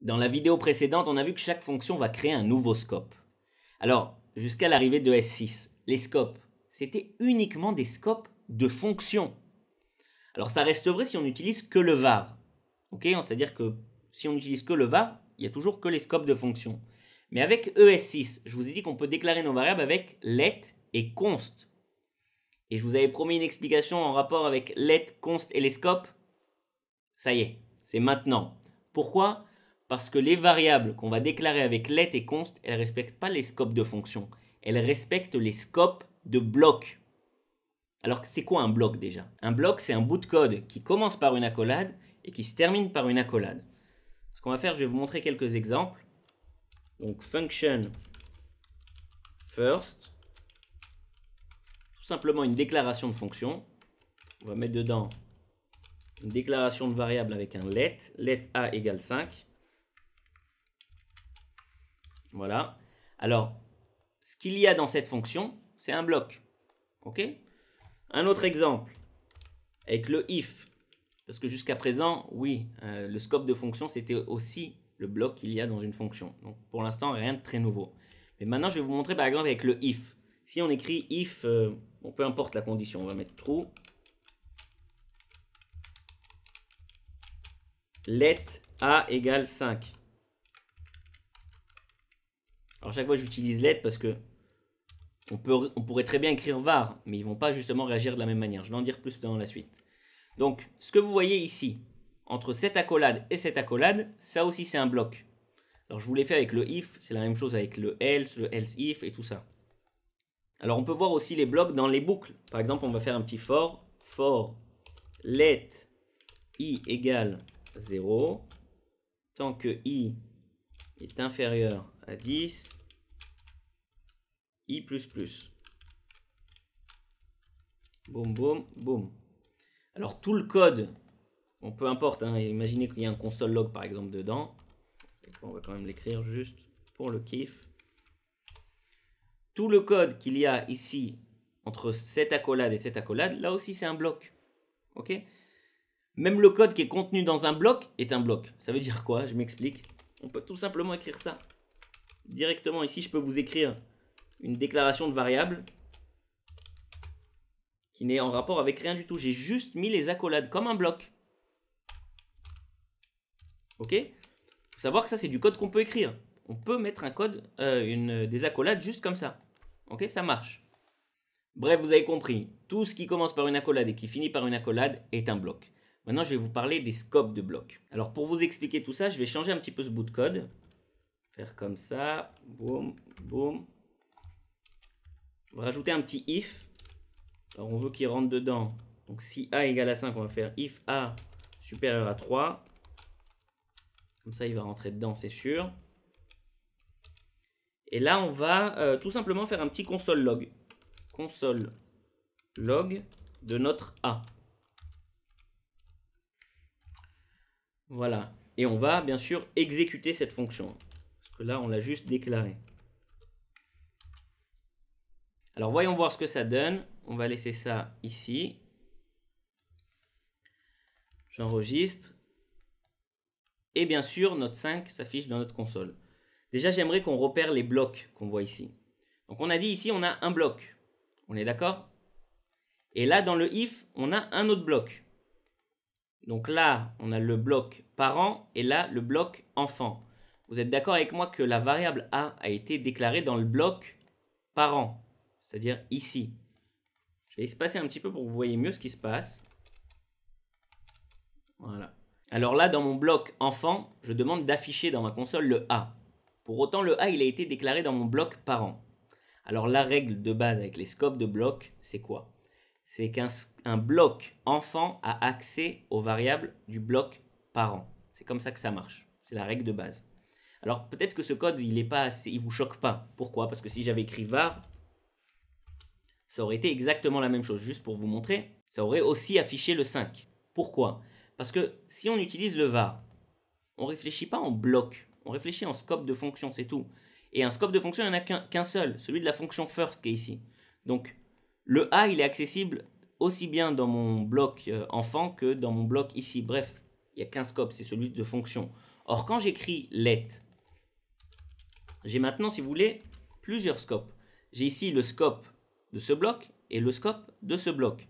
Dans la vidéo précédente, on a vu que chaque fonction va créer un nouveau scope. Alors, jusqu'à l'arrivée de S6, les scopes, c'était uniquement des scopes de fonctions. Alors, ça reste vrai si on n'utilise que le var. Ok, c'est-à-dire que si on n'utilise que le var, il n'y a toujours que les scopes de fonctions. Mais avec ES6, je vous ai dit qu'on peut déclarer nos variables avec let et const. Et je vous avais promis une explication en rapport avec let, const et les scopes. Ça y est, c'est maintenant. Pourquoi ? Parce que les variables qu'on va déclarer avec let et const, elles ne respectent pas les scopes de fonctions. Elles respectent les scopes de blocs. Alors, c'est quoi un bloc déjà? Un bloc, c'est un bout de code qui commence par une accolade et qui se termine par une accolade. Ce qu'on va faire, je vais vous montrer quelques exemples. Donc, function first. Tout simplement une déclaration de fonction. On va mettre dedans une déclaration de variable avec un let a égale 5. Voilà. Alors, ce qu'il y a dans cette fonction, c'est un bloc. Ok ? Un autre exemple, avec le if. Parce que jusqu'à présent, oui, le scope de fonction, c'était aussi le bloc qu'il y a dans une fonction. Donc, pour l'instant, rien de très nouveau. Mais maintenant, je vais vous montrer, par exemple, avec le if. Si on écrit if, bon, peu importe la condition, on va mettre true. Let a égale 5. Alors, chaque fois, j'utilise let parce que on pourrait très bien écrire var, mais ils ne vont pas justement réagir de la même manière. Je vais en dire plus dans la suite. Donc, ce que vous voyez ici, entre cette accolade et cette accolade, ça aussi c'est un bloc. Alors, je vous l'ai fait avec le if, c'est la même chose avec le else if et tout ça. Alors, on peut voir aussi les blocs dans les boucles. Par exemple, on va faire un petit for let i égale 0, tant que i est inférieur à 10, i++. Boum, boum, boum. Alors, tout le code, bon, peu importe, hein, imaginez qu'il y a un console log par exemple dedans. On va quand même l'écrire juste pour le kiff. Tout le code qu'il y a ici entre cette accolade et cette accolade, là aussi c'est un bloc. Ok ? Même le code qui est contenu dans un bloc est un bloc. Ça veut dire quoi ? Je m'explique. On peut tout simplement écrire ça. Directement ici, je peux vous écrire une déclaration de variable qui n'est en rapport avec rien du tout. J'ai juste mis les accolades comme un bloc. Ok ? Il faut savoir que ça, c'est du code qu'on peut écrire. On peut mettre un code, des accolades juste comme ça. Ok ? Ça marche. Bref, vous avez compris. Tout ce qui commence par une accolade et qui finit par une accolade est un bloc. Maintenant, je vais vous parler des scopes de blocs. Alors, pour vous expliquer tout ça, je vais changer un petit peu ce bout de code. Faire comme ça. Boum, boum. On va rajouter un petit if. Alors, on veut qu'il rentre dedans. Donc, si a égale à 5, on va faire if a supérieur à 3. Comme ça, il va rentrer dedans, c'est sûr. Et là, on va tout simplement faire un petit console log. Console log de notre a. Voilà. Et on va bien sûr exécuter cette fonction. Parce que là, on l'a juste déclarée. Alors, voyons voir ce que ça donne. On va laisser ça ici. J'enregistre. Et bien sûr, notre 5 s'affiche dans notre console. Déjà, j'aimerais qu'on repère les blocs qu'on voit ici. Donc, on a dit ici, on a un bloc. On est d'accord? Et là, dans le if, on a un autre bloc. Donc là, on a le bloc parent et là, le bloc enfant. Vous êtes d'accord avec moi que la variable a été déclarée dans le bloc parent, c'est-à-dire ici. Je vais espacer un petit peu pour que vous voyez mieux ce qui se passe. Voilà. Alors là, dans mon bloc enfant, je demande d'afficher dans ma console le a. Pour autant, le a, il a été déclaré dans mon bloc parent. Alors la règle de base avec les scopes de blocs, c'est quoi? C'est qu'un bloc enfant a accès aux variables du bloc parent. C'est comme ça que ça marche. C'est la règle de base. Alors peut-être que ce code, il vous choque pas. Pourquoi? Parce que si j'avais écrit var, ça aurait été exactement la même chose. Juste pour vous montrer, ça aurait aussi affiché le 5. Pourquoi? Parce que si on utilise le var, on ne réfléchit pas en bloc. On réfléchit en scope de fonction, c'est tout. Et un scope de fonction, il n'y en a qu'un seul, celui de la fonction first qui est ici. Donc, le a, il est accessible aussi bien dans mon bloc enfant que dans mon bloc ici. Bref, il n'y a qu'un scope, c'est celui de fonction. Or, quand j'écris let, j'ai maintenant, si vous voulez, plusieurs scopes. J'ai ici le scope de ce bloc et le scope de ce bloc.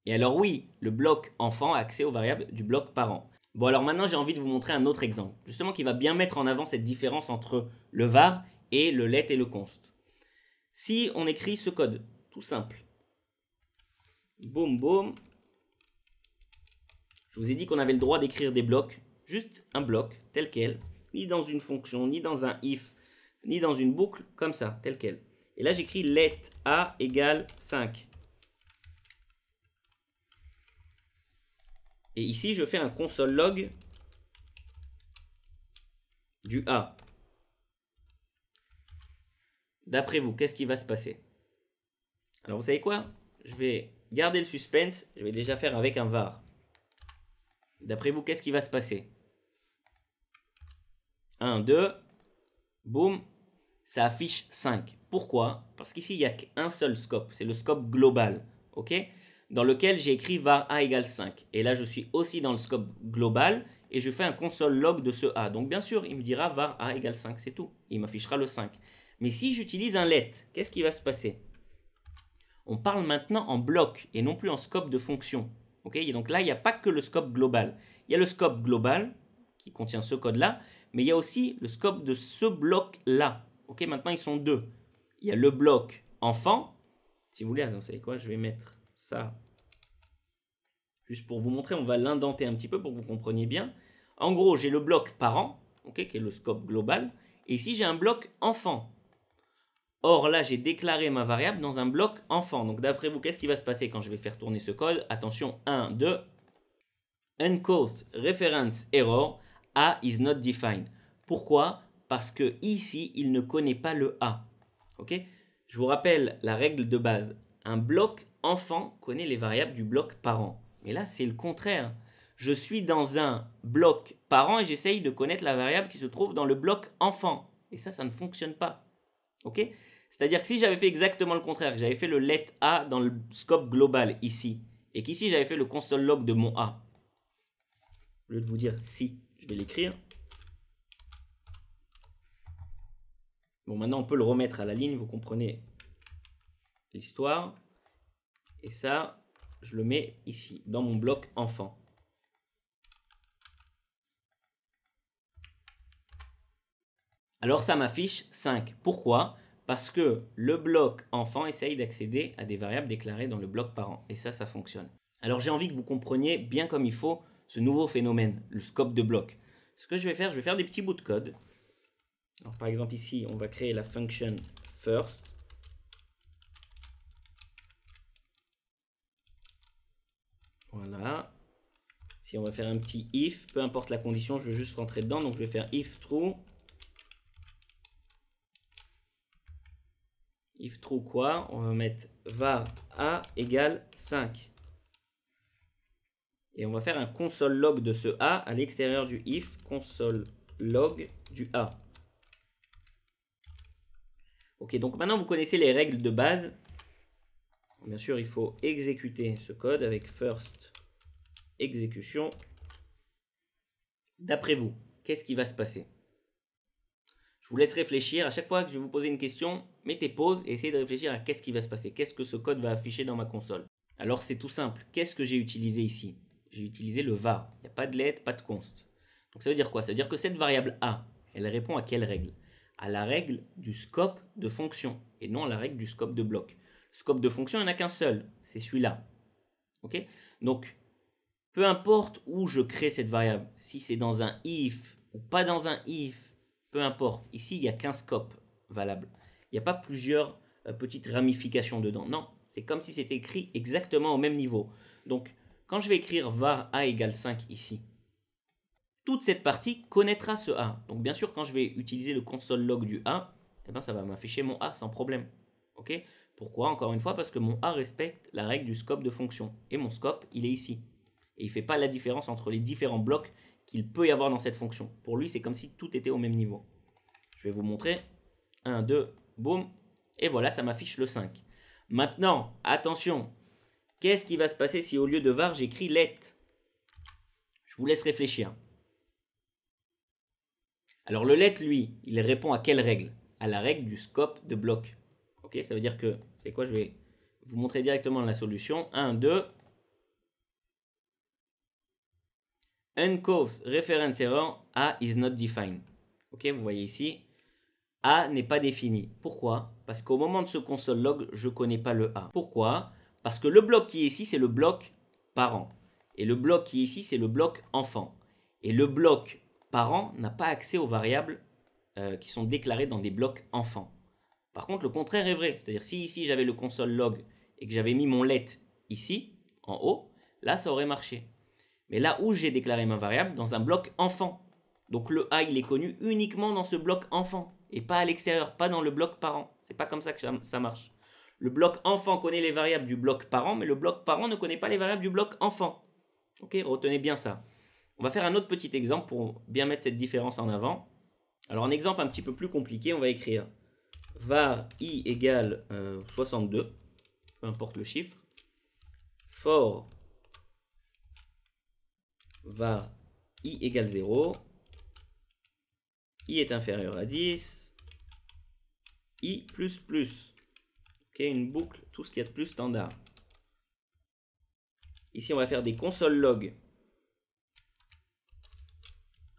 Et alors oui, le bloc enfant a accès aux variables du bloc parent. Bon, alors maintenant, j'ai envie de vous montrer un autre exemple, justement qui va bien mettre en avant cette différence entre le var et le let et le const. Si on écrit ce code, tout simple, boum boum, je vous ai dit qu'on avait le droit d'écrire des blocs, juste un bloc tel quel, ni dans une fonction, ni dans un if, ni dans une boucle, comme ça, tel quel. Et là, j'écris let a égale 5. Et ici, je fais un console log du a. D'après vous, qu'est-ce qui va se passer? Alors, vous savez quoi? Je vais garder le suspense. Je vais déjà faire avec un var. D'après vous, qu'est-ce qui va se passer? 1, 2, boum, ça affiche 5. Pourquoi? Parce qu'ici, il n'y a qu'un seul scope. C'est le scope global, ok? Dans lequel j'ai écrit var a égale 5. Et là, je suis aussi dans le scope global et je fais un console log de ce a. Donc, bien sûr, il me dira var a égale 5, c'est tout. Il m'affichera le 5. Mais si j'utilise un let, qu'est-ce qui va se passer? On parle maintenant en bloc et non plus en scope de fonction. Okay, et donc là, il n'y a pas que le scope global. Il y a le scope global qui contient ce code-là, mais il y a aussi le scope de ce bloc-là. Okay, maintenant, ils sont deux. Il y a le bloc enfant. Si vous voulez, vous savez quoi, je vais mettre ça juste pour vous montrer. On va l'indenter un petit peu pour que vous compreniez bien. En gros, j'ai le bloc parent, okay, qui est le scope global. Et ici, j'ai un bloc enfant. Or, là, j'ai déclaré ma variable dans un bloc enfant. Donc, d'après vous, qu'est-ce qui va se passer quand je vais faire tourner ce code? Attention, 1, 2. Uncaught reference error, A is not defined. Pourquoi? Parce que ici, il ne connaît pas le A. Ok? Je vous rappelle la règle de base. Un bloc enfant connaît les variables du bloc parent. Mais là, c'est le contraire. Je suis dans un bloc parent et j'essaye de connaître la variable qui se trouve dans le bloc enfant. Et ça ne fonctionne pas. Ok? C'est-à-dire que si j'avais fait exactement le contraire, que j'avais fait le let A dans le scope global ici, et qu'ici j'avais fait le console log de mon A, au lieu de vous dire si, je vais l'écrire. Bon, maintenant on peut le remettre à la ligne, vous comprenez l'histoire. Et ça, je le mets ici, dans mon bloc enfant. Alors ça m'affiche 5. Pourquoi? Parce que le bloc enfant essaye d'accéder à des variables déclarées dans le bloc parent. Et ça fonctionne. Alors j'ai envie que vous compreniez bien comme il faut ce nouveau phénomène, le scope de bloc. Ce que je vais faire des petits bouts de code. Alors par exemple ici, on va créer la function first. Voilà. Si on va faire un petit if, peu importe la condition, je veux juste rentrer dedans. Donc je vais faire if true. If true quoi? On va mettre var a égale 5. Et on va faire un console log de ce a à l'extérieur du if, console log du a. Ok, donc maintenant vous connaissez les règles de base. Bien sûr, il faut exécuter ce code avec first exécution. D'après vous, qu'est-ce qui va se passer? Je vous laisse réfléchir. À chaque fois que je vais vous poser une question, mettez pause et essayez de réfléchir à qu'est-ce qui va se passer. Qu'est-ce que ce code va afficher dans ma console? Alors c'est tout simple. Qu'est-ce que j'ai utilisé ici? J'ai utilisé le var. Il n'y a pas de let, pas de const. Donc ça veut dire quoi? Ça veut dire que cette variable a, elle répond à quelle règle? À la règle du scope de fonction et non à la règle du scope de bloc. Le scope de fonction, il n'y en a qu'un seul. C'est celui-là. Ok? Donc, peu importe où je crée cette variable, si c'est dans un if ou pas dans un if, peu importe. Ici, il n'y a qu'un scope valable. Il n'y a pas plusieurs petites ramifications dedans. Non, c'est comme si c'était écrit exactement au même niveau. Donc, quand je vais écrire var a égale 5 ici, toute cette partie connaîtra ce a. Donc, bien sûr, quand je vais utiliser le console log du a, eh ben, ça va m'afficher mon a sans problème. Ok? Pourquoi? Encore une fois, parce que mon a respecte la règle du scope de fonction. Et mon scope, il est ici. Et il ne fait pas la différence entre les différents blocs qu'il peut y avoir dans cette fonction. Pour lui, c'est comme si tout était au même niveau. Je vais vous montrer. 1, 2, boum. Et voilà, ça m'affiche le 5. Maintenant, attention. Qu'est-ce qui va se passer si au lieu de var, j'écris let? Je vous laisse réfléchir. Alors le let, lui, il répond à quelle règle? À la règle du scope de bloc. Ok, ça veut dire que, c'est quoi, je vais vous montrer directement la solution. 1, 2. Uncauth reference error A is not defined. Ok, vous voyez ici, A n'est pas défini. Pourquoi? Parce qu'au moment de ce console log, je ne connais pas le A. Pourquoi? Parce que le bloc qui est ici, c'est le bloc parent. Et le bloc qui est ici, c'est le bloc enfant. Et le bloc parent n'a pas accès aux variables qui sont déclarées dans des blocs enfants. Par contre, le contraire est vrai. C'est-à-dire, si ici, j'avais le console log et que j'avais mis mon let ici, en haut, là, ça aurait marché. Mais là où j'ai déclaré ma variable, dans un bloc enfant. Donc le A, il est connu uniquement dans ce bloc enfant et pas à l'extérieur, pas dans le bloc parent. C'est pas comme ça que ça marche. Le bloc enfant connaît les variables du bloc parent, mais le bloc parent ne connaît pas les variables du bloc enfant. Ok, retenez bien ça. On va faire un autre petit exemple pour bien mettre cette différence en avant. Alors un exemple un petit peu plus compliqué, on va écrire var i égale 62, peu importe le chiffre, for var i égale 0, i est inférieur à 10, i plus plus. Ok, une boucle, tout ce qu'il y a de plus standard. Ici, on va faire des console log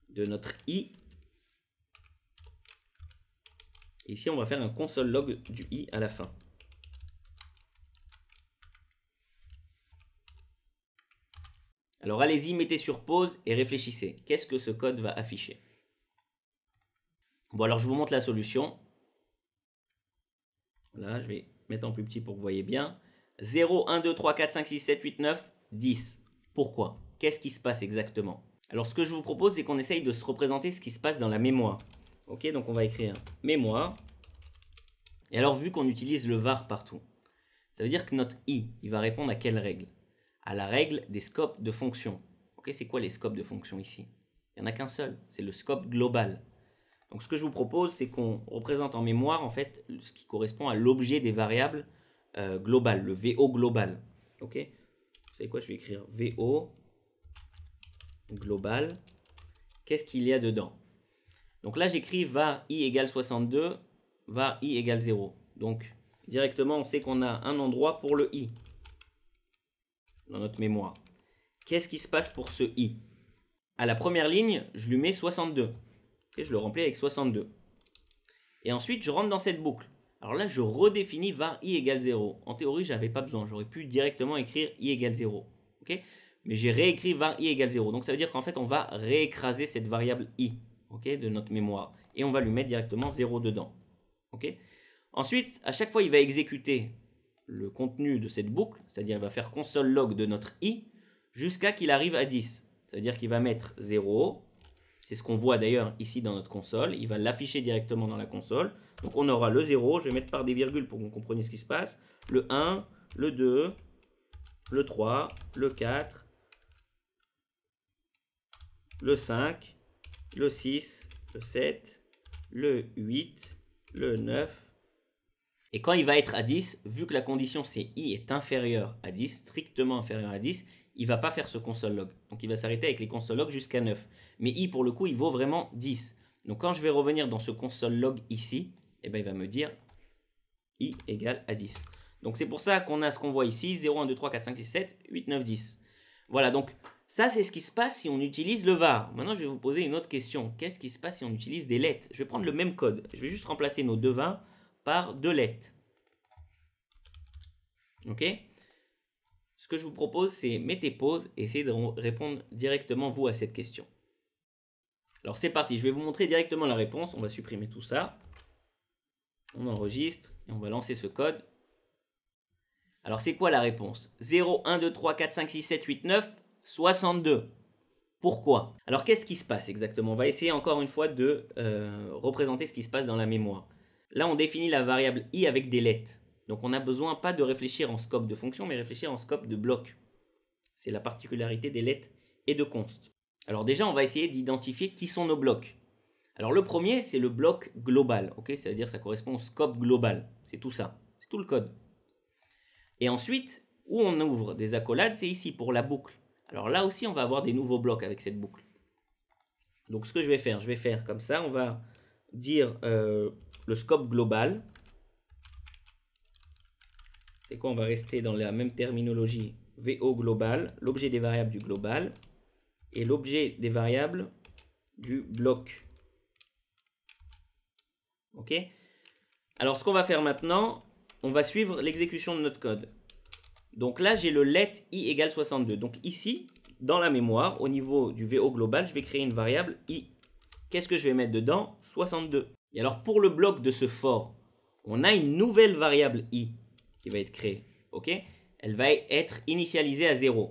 de notre i. Ici, on va faire un console log du i à la fin. Alors, allez-y, mettez sur pause et réfléchissez. Qu'est-ce que ce code va afficher? Bon, alors, je vous montre la solution. Là, je vais mettre en plus petit pour que vous voyez bien. 0, 1, 2, 3, 4, 5, 6, 7, 8, 9, 10. Pourquoi? Qu'est-ce qui se passe exactement? Alors, ce que je vous propose, c'est qu'on essaye de se représenter ce qui se passe dans la mémoire. Ok, donc on va écrire mémoire. Et alors, vu qu'on utilise le var partout, ça veut dire que notre i, il va répondre à quelle règle? À la règle des scopes de fonctions. Ok, c'est quoi les scopes de fonctions ici? Il n'y en a qu'un seul, c'est le scope global. Donc ce que je vous propose, c'est qu'on représente en mémoire en fait ce qui correspond à l'objet des variables globales, le VO global. Ok, vous savez quoi, je vais écrire VO global. Qu'est-ce qu'il y a dedans? Donc là, j'écris var i égale 62, var i égale 0. Donc directement, on sait qu'on a un endroit pour le i dans notre mémoire. Qu'est-ce qui se passe pour ce i? À la première ligne, je lui mets 62. Okay, je le remplis avec 62. Et ensuite, je rentre dans cette boucle. Alors là, je redéfinis var i égale 0. En théorie, je n'avais pas besoin. J'aurais pu directement écrire i égale 0. Okay, mais j'ai réécrit var i égale 0. Donc ça veut dire qu'en fait, on va réécraser cette variable i, okay, de notre mémoire. Et on va lui mettre directement 0 dedans. Okay. Ensuite, à chaque fois, il va exécuter le contenu de cette boucle. C'est-à-dire il va faire console log de notre i jusqu'à qu'il arrive à 10. Ça veut dire qu'il va mettre 0. C'est ce qu'on voit d'ailleurs ici dans notre console. Il va l'afficher directement dans la console. Donc on aura le 0. Je vais mettre par des virgules pour que vous compreniez ce qui se passe. Le 1, le 2, le 3, le 4, le 5, le 6, le 7, le 8, le 9. Et quand il va être à 10, vu que la condition c'est i est inférieur à 10, strictement inférieur à 10, il ne va pas faire ce console log. Donc il va s'arrêter avec les console log jusqu'à 9. Mais i pour le coup, il vaut vraiment 10. Donc quand je vais revenir dans ce console log ici, eh ben, il va me dire i égale à 10. Donc c'est pour ça qu'on a ce qu'on voit ici, 0, 1, 2, 3, 4, 5, 6, 7, 8, 9, 10. Voilà, donc ça c'est ce qui se passe si on utilise le var. Maintenant je vais vous poser une autre question. Qu'est-ce qui se passe si on utilise des let? Je vais prendre le même code. Je vais juste remplacer nos deux var par deux let. Ok? Ce que je vous propose, c'est mettez pause et essayez de répondre directement vous à cette question. Alors c'est parti, je vais vous montrer directement la réponse. On va supprimer tout ça. On enregistre et on va lancer ce code. Alors c'est quoi la réponse? 0, 1, 2, 3, 4, 5, 6, 7, 8, 9, 62. Pourquoi? Alors qu'est-ce qui se passe exactement? On va essayer encore une fois de représenter ce qui se passe dans la mémoire. Là on définit la variable i avec des let. Donc on n'a besoin pas de réfléchir en scope de fonction, mais réfléchir en scope de bloc. C'est la particularité des let et de const. Alors déjà, on va essayer d'identifier qui sont nos blocs. Alors le premier, c'est le bloc global. Okay, c'est-à-dire que ça correspond au scope global. C'est tout ça. C'est tout le code. Et ensuite, où on ouvre des accolades, c'est ici pour la boucle. Alors là aussi, on va avoir des nouveaux blocs avec cette boucle. Donc ce que je vais faire comme ça, on va dire le scope global. C'est quoi? On va rester dans la même terminologie. VO global, l'objet des variables du global et l'objet des variables du bloc. Ok? Alors ce qu'on va faire maintenant, on va suivre l'exécution de notre code. Donc là, j'ai le let i égale 62. Donc ici, dans la mémoire, au niveau du VO global, je vais créer une variable i. Qu'est-ce que je vais mettre dedans? 62. Et alors pour le bloc de ce for, on a une nouvelle variable i qui va être créée. Ok? Elle va être initialisée à 0.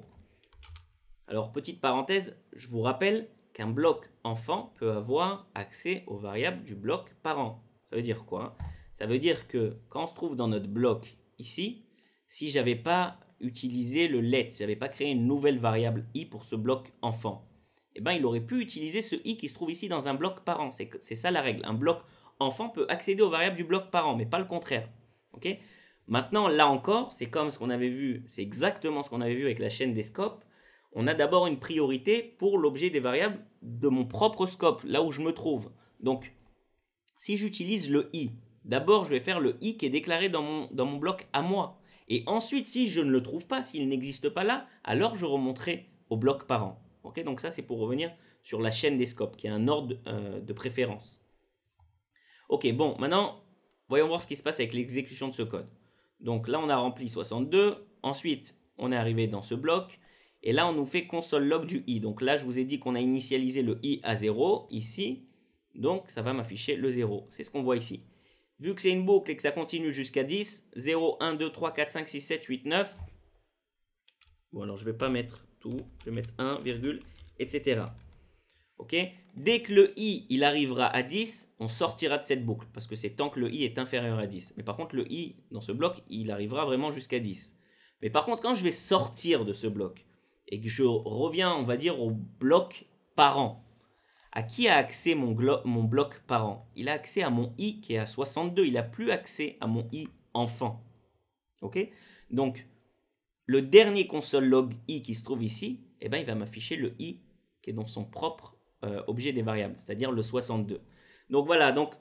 Alors petite parenthèse, je vous rappelle qu'un bloc enfant peut avoir accès aux variables du bloc parent. Ça veut dire quoi? Ça veut dire que quand on se trouve dans notre bloc ici, si j'avais pas utilisé le let, si j'avais pas créé une nouvelle variable i pour ce bloc enfant, eh ben, il aurait pu utiliser ce i qui se trouve ici dans un bloc parent. C'est ça la règle. Un bloc enfant peut accéder aux variables du bloc parent, mais pas le contraire. Okay? Maintenant, là encore, c'est comme ce qu'on avait vu, c'est exactement ce qu'on avait vu avec la chaîne des scopes. On a d'abord une priorité pour l'objet des variables de mon propre scope, là où je me trouve. Donc, si j'utilise le i, d'abord je vais faire le i qui est déclaré dans mon bloc à moi. Et ensuite, si je ne le trouve pas, s'il n'existe pas là, alors je remonterai au bloc parent. Okay, donc ça, c'est pour revenir sur la chaîne des scopes, qui a un ordre de préférence. Ok, bon, maintenant, voyons voir ce qui se passe avec l'exécution de ce code. Donc là, on a rempli 62. Ensuite, on est arrivé dans ce bloc. Et là, on nous fait console log du i. Donc là, je vous ai dit qu'on a initialisé le i à 0, ici. Donc, ça va m'afficher le 0. C'est ce qu'on voit ici. Vu que c'est une boucle et que ça continue jusqu'à 10, 0, 1, 2, 3, 4, 5, 6, 7, 8, 9. Bon, alors je ne vais pas mettre tout. Je vais mettre 1, virgule, etc. Ok? Dès que le i, il arrivera à 10, on sortira de cette boucle. Parce que c'est tant que le i est inférieur à 10. Mais par contre, le i, dans ce bloc, il arrivera vraiment jusqu'à 10. Mais par contre, quand je vais sortir de ce bloc, et que je reviens, on va dire, au bloc parent, à qui a accès mon bloc parent? Il a accès à mon i qui est à 62. Il n'a plus accès à mon i enfant. Ok? Donc, le dernier console log i qui se trouve ici, eh ben, il va m'afficher le i qui est dans son propre objet des variables, c'est-à-dire le 62. Donc voilà, donc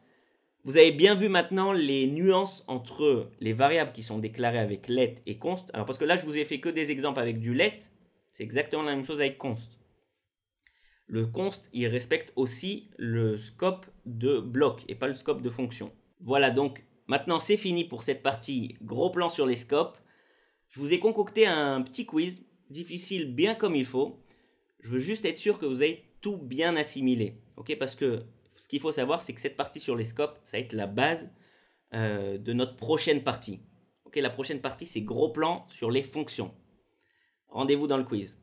vous avez bien vu maintenant les nuances entre les variables qui sont déclarées avec let et const. Alors parce que là, je vous ai fait que des exemples avec du let, c'est exactement la même chose avec const. Le const, il respecte aussi le scope de bloc et pas le scope de fonction. Voilà, donc maintenant c'est fini pour cette partie gros plan sur les scopes. Je vous ai concocté un petit quiz, difficile bien comme il faut. Je veux juste être sûr que vous avez tout bien assimilé. Okay? Parce que ce qu'il faut savoir, c'est que cette partie sur les scopes, ça va être la base de notre prochaine partie. Okay? La prochaine partie, c'est gros plan sur les fonctions. Rendez-vous dans le quiz.